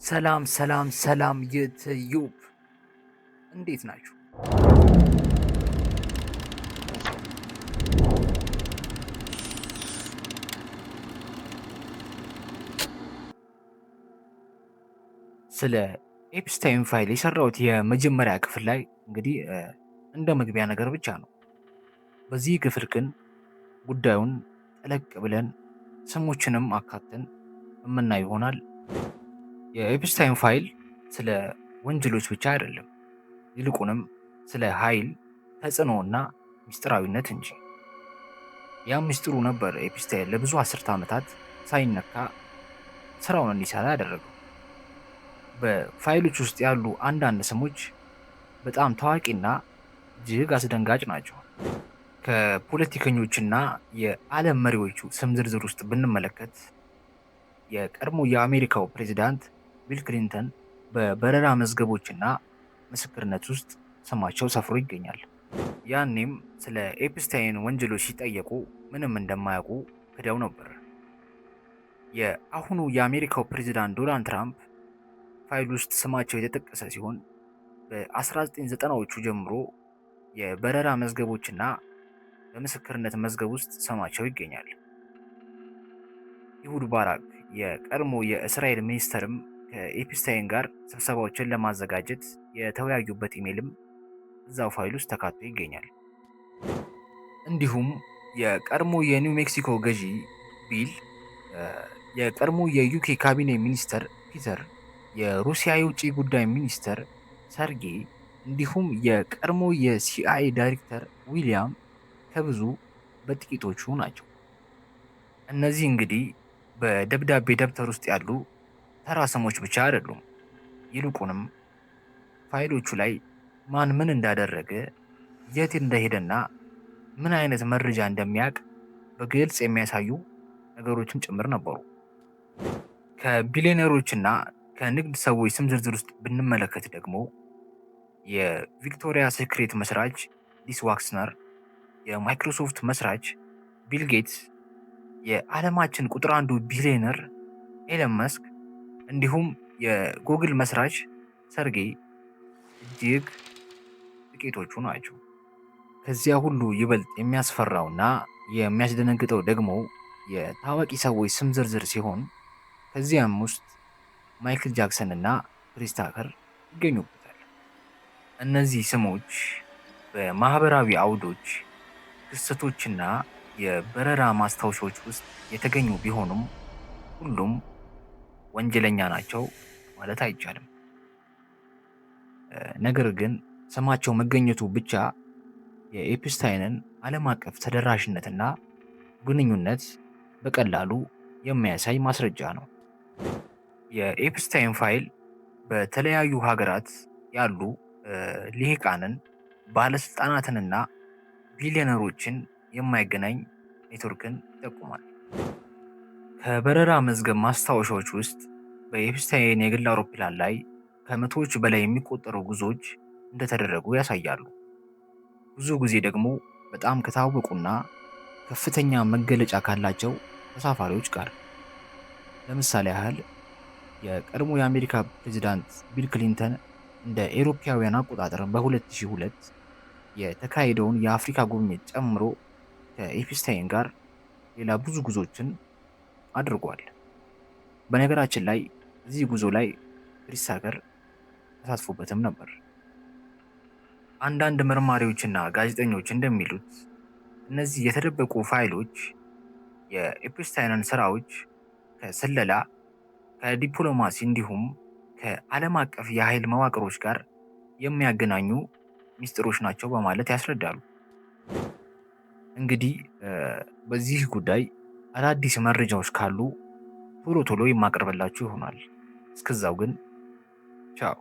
ሰላም ሰላም ሰላም ዩቲዩብ እንዴት ናችሁ? ስለ ኤፕስታይን ፋይል የሰራሁት የመጀመሪያ ክፍል ላይ እንግዲህ እንደ መግቢያ ነገር ብቻ ነው። በዚህ ክፍል ግን ጉዳዩን ጠለቅ ብለን ስሞችንም አካተን የምናይ ይሆናል። የኤፕስታይን ፋይል ስለ ወንጀሎች ብቻ አይደለም፣ ይልቁንም ስለ ኃይል ተጽዕኖና ሚስጥራዊነት እንጂ። ያም ሚስጥሩ ነበር ኤፕስታይን ለብዙ አስርተ ዓመታት ሳይነካ ስራውን እንዲሰራ ያደረገው። በፋይሎች ውስጥ ያሉ አንዳንድ ስሞች በጣም ታዋቂና እጅግ አስደንጋጭ ናቸው። ከፖለቲከኞችና የዓለም መሪዎቹ ስም ዝርዝር ውስጥ ብንመለከት የቀድሞ የአሜሪካው ፕሬዚዳንት ቢል ክሊንተን በበረራ መዝገቦችና ምስክርነት ውስጥ ስማቸው ሰፍሮ ይገኛል። ያኔም ስለ ኤፕስታይን ወንጀሎች ሲጠየቁ ምንም እንደማያውቁ ክደው ነበር። የአሁኑ የአሜሪካው ፕሬዚዳንት ዶናልድ ትራምፕ ፋይል ውስጥ ስማቸው የተጠቀሰ ሲሆን በ1990ዎቹ ጀምሮ የበረራ መዝገቦችና በምስክርነት መዝገብ ውስጥ ስማቸው ይገኛል። ኢሁድ ባራክ የቀድሞ የእስራኤል ሚኒስተርም ከኤፕስታይን ጋር ስብሰባዎችን ለማዘጋጀት የተወያዩበት ኢሜልም እዛው ፋይል ውስጥ ተካቶ ይገኛል። እንዲሁም የቀድሞ የኒው ሜክሲኮ ገዢ ቢል፣ የቀድሞ የዩኬ ካቢኔ ሚኒስተር ፒተር፣ የሩሲያ የውጭ ጉዳይ ሚኒስተር ሰርጌ እንዲሁም የቀድሞ የሲአይኤ ዳይሬክተር ዊሊያም ከብዙ በጥቂቶቹ ናቸው። እነዚህ እንግዲህ በደብዳቤ ደብተር ውስጥ ያሉ ተራ ስሞች ብቻ አይደሉም። ይልቁንም ፋይሎቹ ላይ ማን ምን እንዳደረገ፣ የት እንደሄደና ምን አይነት መረጃ እንደሚያውቅ በግልጽ የሚያሳዩ ነገሮችም ጭምር ነበሩ። ከቢሊዮነሮችና ከንግድ ሰዎች ስም ዝርዝር ውስጥ ብንመለከት ደግሞ የቪክቶሪያ ሴክሬት መስራች ሊስ ዋክስነር፣ የማይክሮሶፍት መስራች ቢል ጌትስ፣ የዓለማችን ቁጥር አንዱ ቢሊዮነር ኤለን መስክ እንዲሁም የጉግል መስራች ሰርጌይ እጅግ ጥቂቶቹ ናቸው። ከዚያ ሁሉ ይበልጥ የሚያስፈራውና የሚያስደነግጠው ደግሞ የታዋቂ ሰዎች ስም ዝርዝር ሲሆን ከዚያም ውስጥ ማይክል ጃክሰን እና ክሪስ ታከር ይገኙበታል። እነዚህ ስሞች በማህበራዊ አውዶች፣ ክስተቶችና የበረራ ማስታወሻዎች ውስጥ የተገኙ ቢሆኑም ሁሉም ወንጀለኛ ናቸው ማለት አይቻልም። ነገር ግን ስማቸው መገኘቱ ብቻ የኤፕስታይንን ዓለም አቀፍ ተደራሽነትና ግንኙነት በቀላሉ የሚያሳይ ማስረጃ ነው። የኤፕስታይን ፋይል በተለያዩ ሀገራት ያሉ ልሂቃንን፣ ባለስልጣናትንና ቢሊዮነሮችን የማይገናኝ ኔትወርክን ይጠቁማል። ከበረራ መዝገብ ማስታወሻዎች ውስጥ በኤፕስታይን የግል አውሮፕላን ላይ ከመቶዎች በላይ የሚቆጠሩ ጉዞዎች እንደተደረጉ ያሳያሉ። ብዙ ጊዜ ደግሞ በጣም ከታወቁና ከፍተኛ መገለጫ ካላቸው ተሳፋሪዎች ጋር። ለምሳሌ ያህል የቀድሞ የአሜሪካ ፕሬዚዳንት ቢል ክሊንተን እንደ ኤሮፓውያን አቆጣጠር በ2002 የተካሄደውን የአፍሪካ ጉብኝት ጨምሮ ከኤፕስታይን ጋር ሌላ ብዙ ጉዞችን አድርጓል። በነገራችን ላይ እዚህ ጉዞ ላይ ክሪስ ታከር ተሳትፎበትም ነበር። አንዳንድ መርማሪዎችና ጋዜጠኞች እንደሚሉት እነዚህ የተደበቁ ፋይሎች የኤፕስታይንን ስራዎች ከስለላ፣ ከዲፕሎማሲ እንዲሁም ከዓለም አቀፍ የኃይል መዋቅሮች ጋር የሚያገናኙ ሚስጥሮች ናቸው በማለት ያስረዳሉ። እንግዲህ በዚህ ጉዳይ አዳዲስ መረጃዎች ካሉ ቶሎ ቶሎ የማቀርብላችሁ ይሆናል። እስከዛው ግን ቻው።